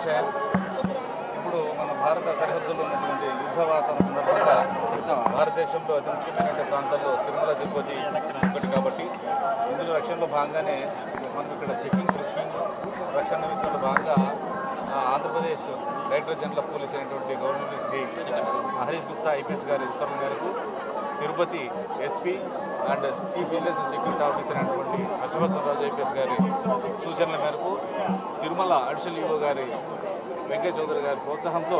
విషయం. ఇప్పుడు మన భారత సరిహద్దుల్లో ఉన్నటువంటి యుద్ధ వాతావరణం సందర్భంగా భారతదేశంలో అతి ముఖ్యమైన ప్రాంతాల్లో తిరుమల తిరుపతి ఒకటి కాబట్టి ఇందులో రక్షణలో భాగంగానే మనం ఇక్కడ చెకింగ్ ఫ్రిస్కింగ్ రక్షణ విషయంలో భాగంగా Andhra Pradesh director general of police అయినటువంటి గవర్నర్ శ్రీ హరీష్ గుప్తా ఐపీఎస్ గారి ఉత్తర్వుల మేరకు Tirupati SP and chief vigilance security officer అయినటువంటి హర్షవర్ధన్ రాజు ఐపీఎస్ గారి సూచనల మేరకు తిరుమల అడిషనల్ ఈఓ గారి వెంకయ్య చౌదరి గారి ప్రోత్సాహంతో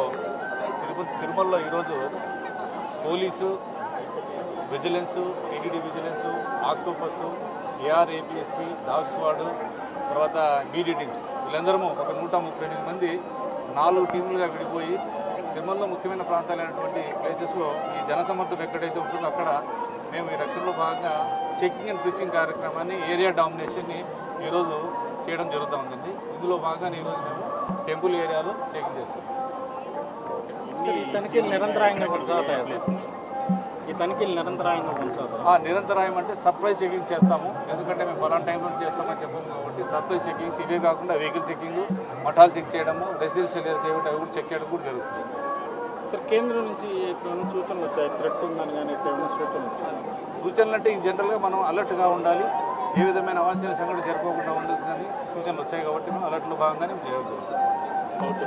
తిరుమలలో ఈరోజు police vigilance TTD vigilance octopus AR APSP dog squad తర్వాత బీడీ టీమ్స్ వీళ్ళందరము ఒక 138 మంది 4 టీములుగా విడిపోయి తిరుమలలో ముఖ్యమైన ప్రాంతాలైనటువంటి ప్లేసెస్లో ఈ జనసమర్థం ఎక్కడైతే ఉంటుందో అక్కడ మేము ఈ రక్షణలో భాగంగా చెకింగ్ అండ్ ఫ్రిస్కింగ్ కార్యక్రమాన్ని ఏరియా డామినేషన్ని ఈరోజు చేయడం జరుగుతూ ఉందండి. ఇందులో భాగంగా ఈరోజు మేము టెంపుల్ ఏరియాలో చెకింగ్ చేస్తాం. ఈ తనిఖీలు నిరంతరాయంగా కొనసాగుతాయి. ఈ తనిఖీలు నిరంతరాయంగా కొనసాగుతాయి. నిరంతరాయం అంటే సర్ప్రైజ్ చెకింగ్ చేస్తాము. ఎందుకంటే మేము పలానా టైంలో చేస్తామని చెప్పాము కాబట్టి సర్ప్రైజ్ చెకింగ్స్ ఇవే కాకుండా వెహికల్ చెకింగ్, మఠాలు చెక్ చేయడము, రెసిడెన్షియల్ ఏరియాస్ ఏమిటి అవి కూడా చెక్ చేయడం కూడా జరుగుతుంది. సార్ కేంద్రం నుంచి ఎటువంటి సూచనలు వచ్చాయి? థ్రెట్ ఉందని కానీ ఎటువంటి సూచనలు వచ్చాయి? సూచనలు అంటే జనరల్గా మనం అలర్ట్గా ఉండాలి, ఏ విధమైన అవాంఛనీయ సంఘటన జరగకుండా ఉండాల్సిన సూచనలు వచ్చాయి కాబట్టి మనం అలర్ట్లో భాగంగానే చేయగలుగుతాం. ఓకే.